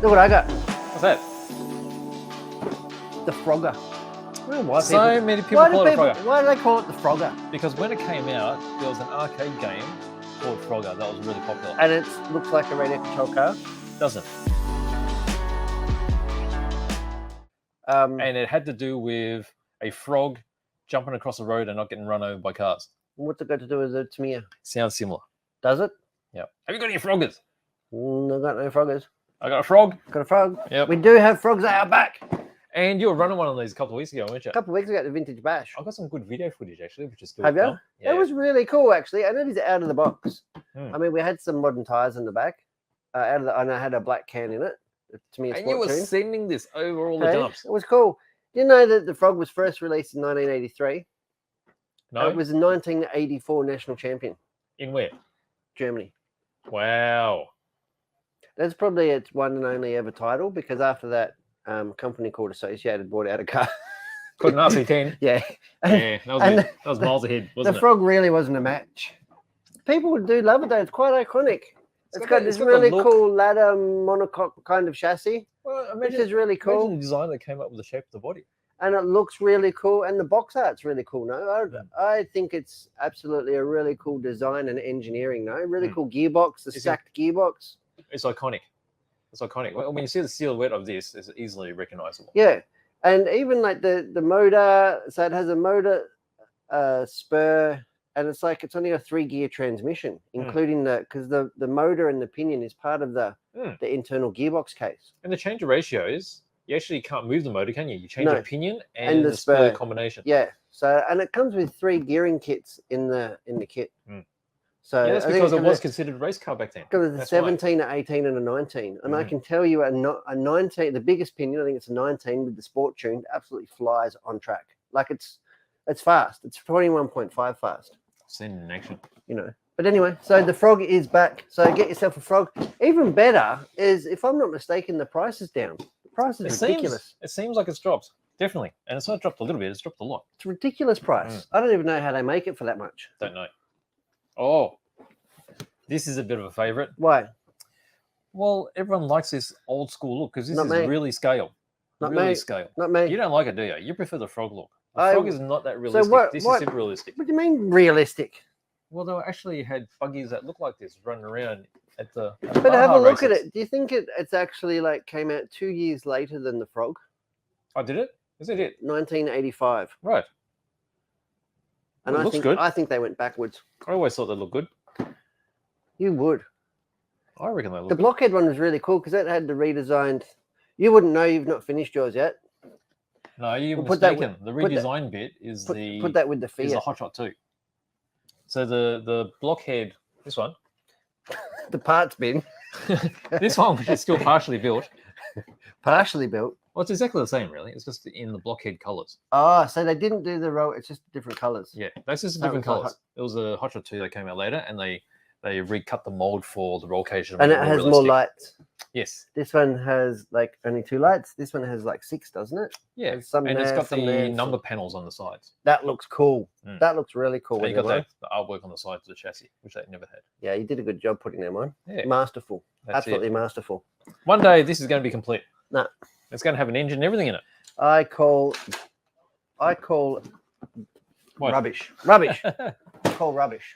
Look what I got. What's that? The Frogger. I don't know why So many people call it a Frogger. Why do they call it the Frogger? Because when it came out, there was an arcade game called Frogger that was really popular. And it looks like a radio control car. Doesn't. And it had to do with a frog jumping across the road and not getting run over by cars. What's it got to do with the Tamiya? Sounds similar. Does it? Yeah. Have you got any froggers? I got no froggers. I got a frog. Got a frog. Yep. We do have frogs at our back. And you were running one of these a couple of weeks ago, weren't you? A couple of weeks ago at the Vintage Bash. I've got some good video footage actually, which is still Have you? fun. Yeah. It was really cool actually, and it is out of the box. Hmm. I mean, we had some modern tires in the back. And I had a black can in it. To me, And you were sending this over all the jumps. It was cool. You know that the Frog was first released in 1983? No. It was a 1984 national champion. In where? Germany. Wow. That's probably its one and only ever title, because after that, company called Associated bought out a car. Couldn't RC10. Yeah. Yeah, that was miles ahead, wasn't the it? Frog really wasn't a match. People do love it though. It's quite iconic. It's got this really cool ladder monocoque kind of chassis, which is really cool. Imagine the design that came up with the shape of the body. And it looks really cool, and the box art's really cool. No, I think it's absolutely a really cool design and engineering. No, really cool gearbox, the stacked gearbox. It's iconic. It's iconic. When you see the silhouette of this, it's easily recognizable. Yeah, and even like the motor, so it has a motor, spur, and it's only a 3-gear transmission, including because the motor and the pinion is part of the internal gearbox case. And the change of ratios, you actually can't move the motor, can you? You change the pinion and the spur combination. Yeah. So, and it comes with 3 gearing kits in the kit. So yeah, that's because it was considered a race car back then. Because it's a 17, an 18, and a 19. And I can tell you a 19, the biggest pinion, I think it's a 19 with the sport tuned, absolutely flies on track. Like it's fast. It's 21.5 fast. Seen in action. You know. But anyway, so the Frog is back. So get yourself a Frog. Even better is, if I'm not mistaken, the price is down. The price is ridiculous. It seems like it's dropped. Definitely. And it's not dropped a little bit, it's dropped a lot. It's a ridiculous price. I don't even know how they make it for that much. Don't know. Oh, this is a bit of a favorite. Why? Well, everyone likes this old school look because this is really scale. Not really me. scale. Not me. You don't like it, do you? You prefer the Frog look. The Frog is not that realistic. This is super realistic. What do you mean realistic? Well, they actually had buggies that look like this running around at the But have a look at it. Do you think it's actually came out 2 years later than the Frog? Oh, did it? Is it 1985. Right. And it looks good. I think they went backwards. I always thought they looked good. You would. I reckon they look The good. blockhead one was really cool because it had the redesigned. You wouldn't know, you've not finished yours yet. No, you're mistaken. The redesigned bit is put that with the Fiat. Is the Hot Shot 2. So the blockhead, this one. The parts bin. This one, which is still partially built. Partially built. Well, it's exactly the same, really. It's just in the blockhead colours. Oh, so they didn't do the roll. It's just different colours. Yeah, that's just different colours. It was a Hot Shot 2 that came out later, and they recut the mold for the roll cage. And it has more lights. Yes. This one has only 2 lights. This one has 6, doesn't it? Yeah. And it's got the number panels on the sides. That looks cool. That looks really cool. And you got the artwork on the sides of the chassis, which they never had. Yeah, you did a good job putting them on. Yeah. Masterful. Absolutely masterful. One day this is going to be complete. No. It's going to have an engine and everything in it. I call what? Rubbish. Rubbish. I call rubbish.